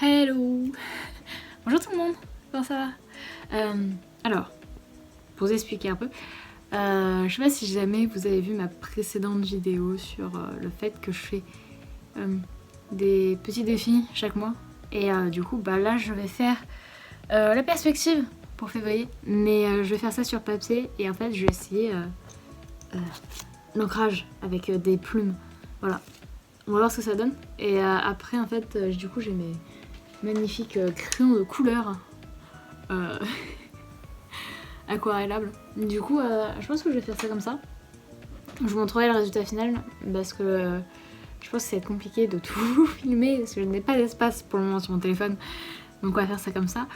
Hello. Bonjour tout le monde, comment ça va? Alors, pour vous expliquer un peu, je sais pas si jamais vous avez vu ma précédente vidéo sur le fait que je fais des petits défis chaque mois. Et du coup, bah là je vais faire la perspective pour février, mais je vais faire ça sur papier et en fait je vais essayer l'ancrage avec des plumes. Voilà, on va voir ce que ça donne. Et après en fait, du coup j'ai mes magnifiques crayons de couleur aquarellables. Du coup, je pense que je vais faire ça comme ça. Je vous montrerai le résultat final parce que je pense que ça va être compliqué de tout filmer parce que je n'ai pas d'espace pour le moment sur mon téléphone. Donc on va faire ça comme ça.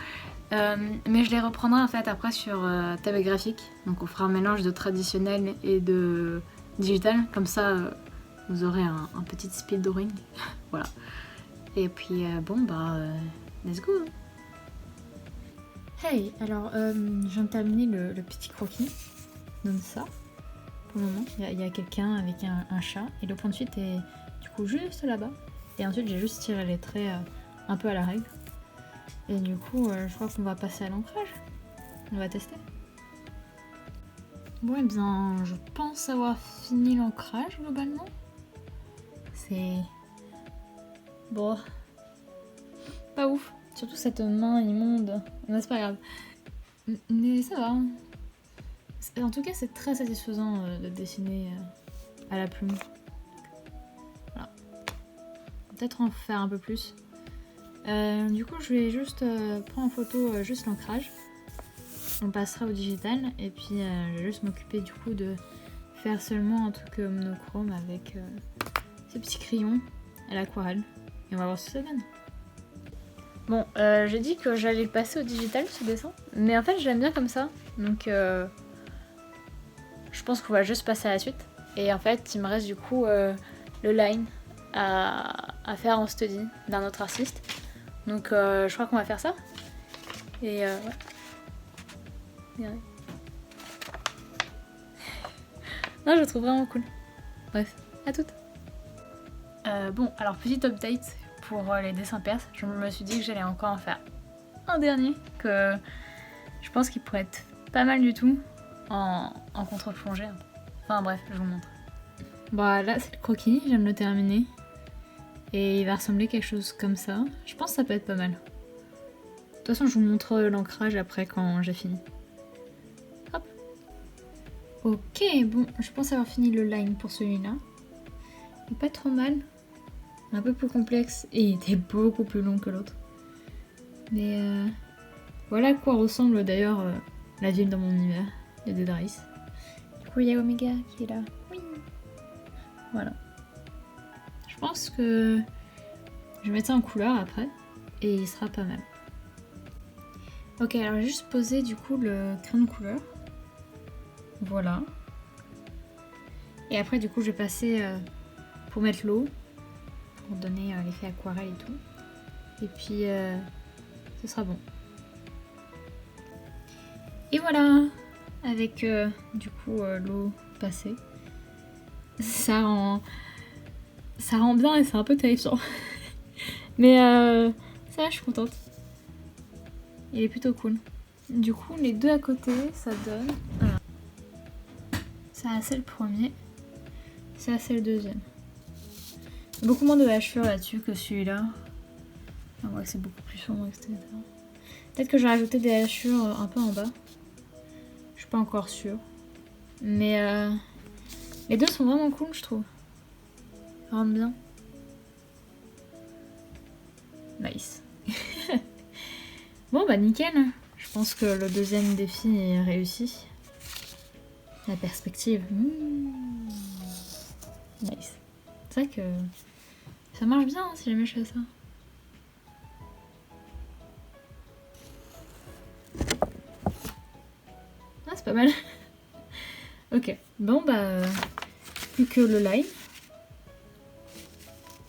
Mais je les reprendrai en fait après sur tablette graphique. Donc on fera un mélange de traditionnel et de digital. Comme ça, vous aurez un petit speed drawing. Voilà. Et puis bon bah let's go. Hey, alors je viens de terminer le petit croquis. Donc ça, pour le moment, il y a quelqu'un avec un chat et le point de suite est du coup juste là-bas. Et ensuite j'ai juste tiré les traits un peu à la règle. Et du coup je crois qu'on va passer à l'ancrage. On va tester. Bon et bien je pense avoir fini l'ancrage globalement. C'est... bon... pas ouf. Surtout cette main immonde. Mais c'est pas grave. Mais ça va. En tout cas, c'est très satisfaisant de dessiner à la plume. Voilà. Peut-être en faire un peu plus. Du coup, je vais juste prendre en photo juste l'ancrage. On passera au digital. Et puis, je vais juste m'occuper du coup de faire seulement un truc monochrome avec ces petits crayons à l'aquarelle. Et on va voir ce que ça donne. Bon, j'ai dit que j'allais le passer au digital ce dessin, mais en fait j'aime bien comme ça, donc je pense qu'on va juste passer à la suite. Et en fait il me reste du coup le line à faire en study d'un autre artiste, donc je crois qu'on va faire ça. Et ouais. Non, je le trouve vraiment cool. Bref, à toutes. Bon, alors petite update pour les dessins perses, je me suis dit que j'allais encore en faire un dernier, que je pense qu'il pourrait être pas mal du tout en contre-plongée. Enfin bref, je vous montre. Bon là c'est le croquis, je viens de le terminer. Et il va ressembler à quelque chose comme ça. Je pense que ça peut être pas mal. De toute façon je vous montre l'ancrage après quand j'ai fini. Hop. Ok, bon, je pense avoir fini le line pour celui-là. Il est pas trop mal. Un peu plus complexe et il était beaucoup plus long que l'autre. Mais voilà à quoi ressemble d'ailleurs la ville dans mon univers, les Dead Race. Du coup il y a Omega qui est là. Oui. Voilà. Je pense que je vais mettre ça en couleur après et il sera pas mal. Ok, alors j'ai juste posé du coup le crayon de couleur. Voilà. Et après du coup je vais passer pour mettre l'eau. Pour donner l'effet aquarelle et tout. Et puis ce sera bon. Et voilà, avec du coup l'eau passée. Ça rend bien et c'est un peu terrifiant. Mais ça va, je suis contente. Il est plutôt cool. Du coup les deux à côté ça donne... voilà. Ça c'est le premier. Ça c'est le deuxième. Beaucoup moins de hachures là-dessus que celui-là. On voit que c'est beaucoup plus sombre, etc. Peut-être que je vais rajouter des hachures un peu en bas. Je suis pas encore sûre. Mais les deux sont vraiment cool, je trouve. Ils rendent bien. Nice. Bon bah nickel. Je pense que le deuxième défi est réussi. La perspective. Nice. C'est vrai que ça marche bien hein, si jamais je fais ça. Ah, c'est pas mal. Ok, bon bah plus que le line.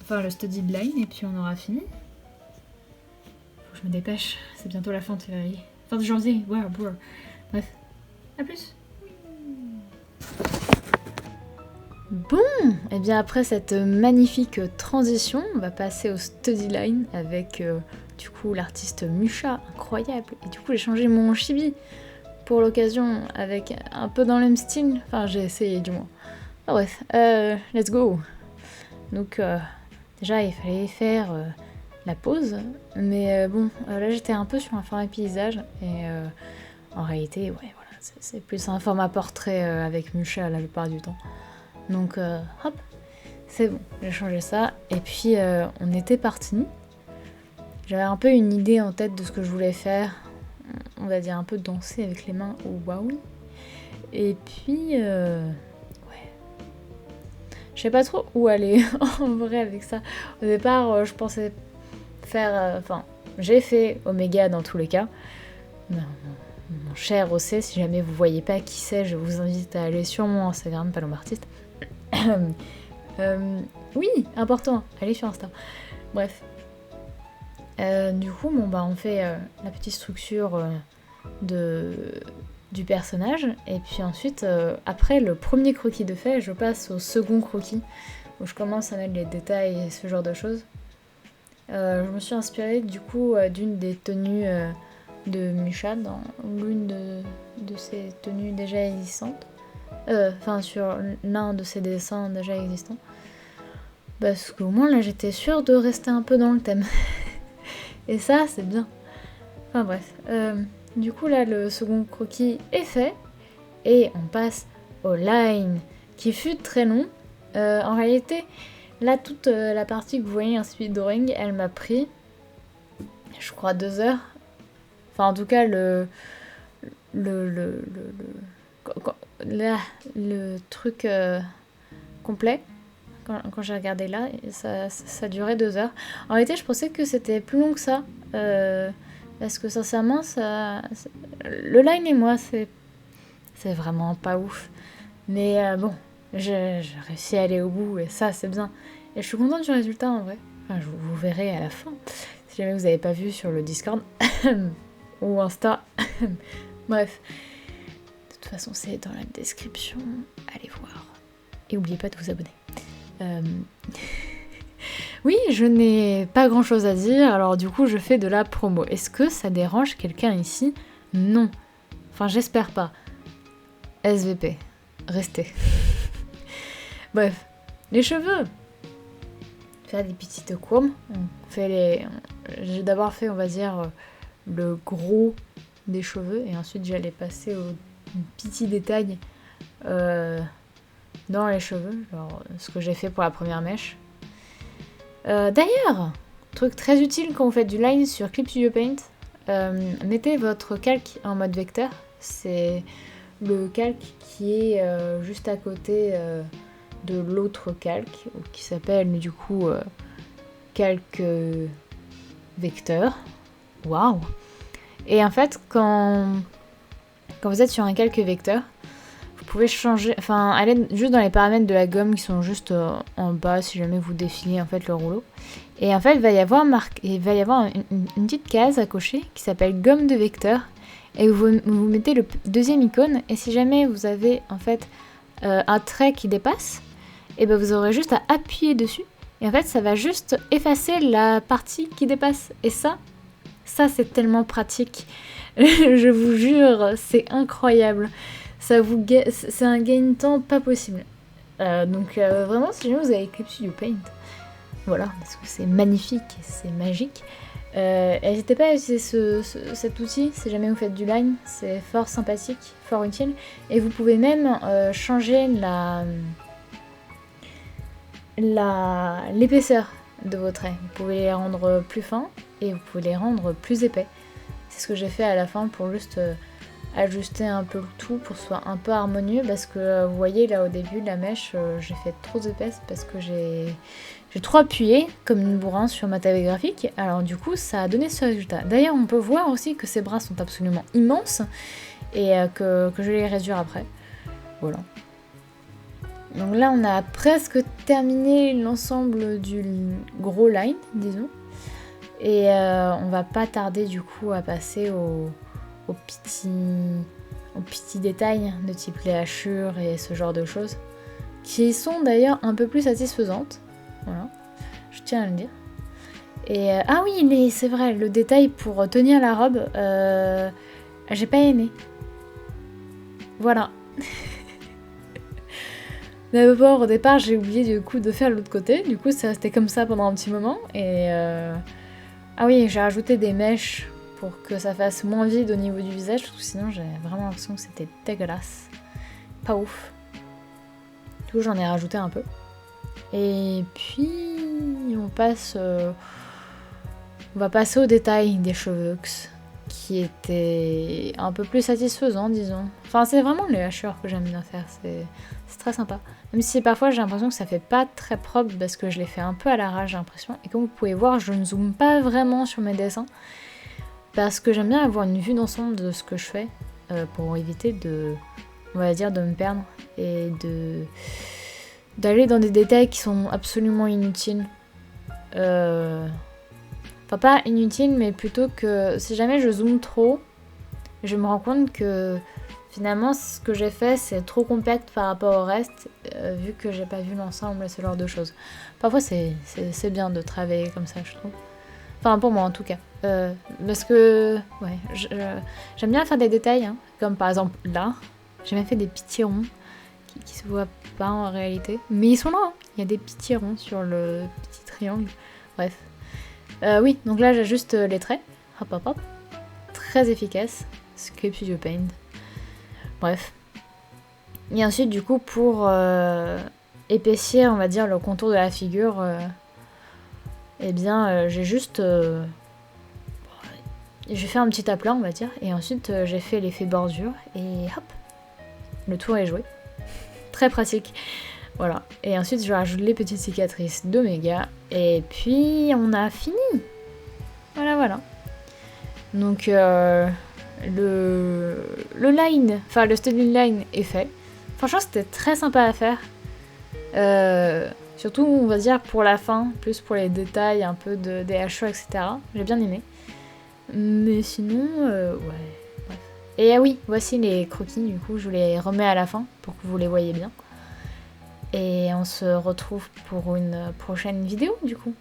Enfin le study line et puis on aura fini. Faut que je me dépêche, c'est bientôt la fin de février. Fin de janvier, wow. Bref, à plus. Bon, et bien après cette magnifique transition, on va passer au study line avec du coup l'artiste Musha, incroyable. Et du coup j'ai changé mon chibi pour l'occasion avec un peu dans le même style, enfin j'ai essayé du moins. Ah bref, let's go. Donc déjà il fallait faire la pause, mais bon là j'étais un peu sur un format paysage et en réalité ouais voilà c'est plus un format portrait avec Musha la plupart du temps. Donc hop, c'est bon, j'ai changé ça. Et puis on était parti. J'avais un peu une idée en tête de ce que je voulais faire. On va dire un peu danser avec les mains au waouh. Et puis ouais. Je sais pas trop où aller en vrai avec ça. Au départ, je pensais faire. Enfin, j'ai fait Omega dans tous les cas. Mon cher Ossé, si jamais vous voyez pas qui c'est, je vous invite à aller sur mon Instagram, Palombe Artiste. Oui, important, allez sur Insta. Bref. Du coup, bon, bah, on fait la petite structure du personnage. Et puis ensuite, après le premier croquis de fait, je passe au second croquis, où je commence à mettre les détails et ce genre de choses. Je me suis inspirée du coup d'une des tenues de Musha dans l'une de ses tenues déjà existantes. Enfin sur l'un de ses dessins déjà existants. Parce qu'au moins là j'étais sûre de rester un peu dans le thème. Et ça c'est bien. Enfin bref. Du coup là le second croquis est fait. Et on passe au line qui fut très long. En réalité, là toute la partie que vous voyez un speed drawing, elle m'a pris je crois 2 heures. Enfin en tout cas le truc complet, quand j'ai regardé là, ça durait 2 heures. En réalité, je pensais que c'était plus long que ça. Parce que sincèrement, le line et moi, c'est vraiment pas ouf. Mais bon, j'ai réussi à aller au bout et ça, c'est bien. Et je suis contente du résultat en vrai. Enfin, vous verrez à la fin. Si jamais vous n'avez pas vu sur le Discord ou Insta. Bref. De toute façon, c'est dans la description. Allez voir. Et n'oubliez pas de vous abonner. Oui, je n'ai pas grand chose à dire, alors du coup, je fais de la promo. Est-ce que ça dérange quelqu'un ici? Non. Enfin, j'espère pas. SVP. Restez. Bref. Les cheveux. Faire des petites courbes. J'ai d'abord fait, on va dire, le gros des cheveux. Et ensuite, j'allais passer aux petits détails dans les cheveux. Genre, ce que j'ai fait pour la première mèche. D'ailleurs, truc très utile quand vous faites du line sur Clip Studio Paint, mettez votre calque en mode vecteur. C'est le calque qui est juste à côté de l'autre calque, qui s'appelle du coup calque vecteur. Waouh! Et en fait, quand vous êtes sur un calque vecteur, vous pouvez changer, enfin aller juste dans les paramètres de la gomme qui sont juste en bas si jamais vous défilez en fait le rouleau. Et en fait il va y avoir une petite case à cocher qui s'appelle gomme de vecteur et vous mettez le deuxième icône et si jamais vous avez en fait un trait qui dépasse, et ben vous aurez juste à appuyer dessus et en fait ça va juste effacer la partie qui dépasse et ça c'est tellement pratique. Je vous jure, c'est incroyable. C'est un gain de temps pas possible. Donc vraiment, si jamais vous avez Clip Studio Paint, voilà, parce que c'est magnifique, c'est magique. N'hésitez pas à utiliser cet outil si jamais vous faites du line, c'est fort sympathique, fort utile. Et vous pouvez même changer l'épaisseur de vos traits. Vous pouvez les rendre plus fins et vous pouvez les rendre plus épais. C'est ce que j'ai fait à la fin pour juste ajuster un peu le tout pour que ce soit un peu harmonieux parce que vous voyez là au début la mèche j'ai fait trop épaisse parce que j'ai trop appuyé comme une bourrin sur ma tablette graphique, alors du coup ça a donné ce résultat. D'ailleurs on peut voir aussi que ces bras sont absolument immenses et que je vais les réduire après. Voilà. Donc là on a presque terminé l'ensemble du gros line disons et on va pas tarder du coup à passer aux petits détails de type les hachures et ce genre de choses qui sont d'ailleurs un peu plus satisfaisantes. Voilà, je tiens à le dire. Et ah oui, c'est vrai, le détail pour tenir la robe, j'ai pas aimé. Voilà. D'abord, au départ, j'ai oublié du coup de faire l'autre côté. Du coup, ça restait comme ça pendant un petit moment. Et ah oui, j'ai rajouté des mèches pour que ça fasse moins vide au niveau du visage, parce que sinon, j'avais vraiment l'impression que c'était dégueulasse. Pas ouf. Du coup, j'en ai rajouté un peu. Et puis, on va passer au détail des cheveux qui étaient un peu plus satisfaisants, disons. Enfin, c'est vraiment les hachures que j'aime bien faire. C'est très sympa. Même si parfois j'ai l'impression que ça fait pas très propre parce que je les fais un peu à l'arrache, j'ai l'impression. Et comme vous pouvez voir, je ne zoome pas vraiment sur mes dessins parce que j'aime bien avoir une vue d'ensemble de ce que je fais pour éviter on va dire, de me perdre et d'aller dans des détails qui sont absolument inutiles. Enfin, pas inutiles, mais plutôt que si jamais je zoome trop, je me rends compte que finalement, ce que j'ai fait, c'est trop compact par rapport au reste, vu que j'ai pas vu l'ensemble et ce genre de choses. Parfois, c'est bien de travailler comme ça, je trouve. Enfin, pour moi, en tout cas. Parce que, ouais, j'aime bien faire des détails, hein, comme par exemple là. J'ai même fait des petits ronds qui se voient pas en réalité. Mais ils sont là, hein. Il y a des petits ronds sur le petit triangle. Bref. Oui, donc là, j'ajuste les traits. Hop, hop, hop. Très efficace. Sculpt Studio Paint. Bref. Et ensuite, du coup, pour épaissir, on va dire, le contour de la figure, eh bien, j'ai juste... j'ai fait un petit aplat, on va dire, et ensuite, j'ai fait l'effet bordure, et hop, le tour est joué. Très pratique. Voilà. Et ensuite, je rajoute les petites cicatrices d'Omega, et puis, on a fini. Voilà, voilà. Donc, le line, enfin le styling line est fait. Franchement, c'était très sympa à faire. Surtout, on va dire, pour la fin, plus pour les détails, un peu des hachures, etc. J'ai bien aimé. Mais sinon, ouais, bref. Et ah oui, voici les croquis, du coup, je vous les remets à la fin pour que vous les voyez bien. Et on se retrouve pour une prochaine vidéo, du coup.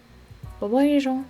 Bye bye les gens.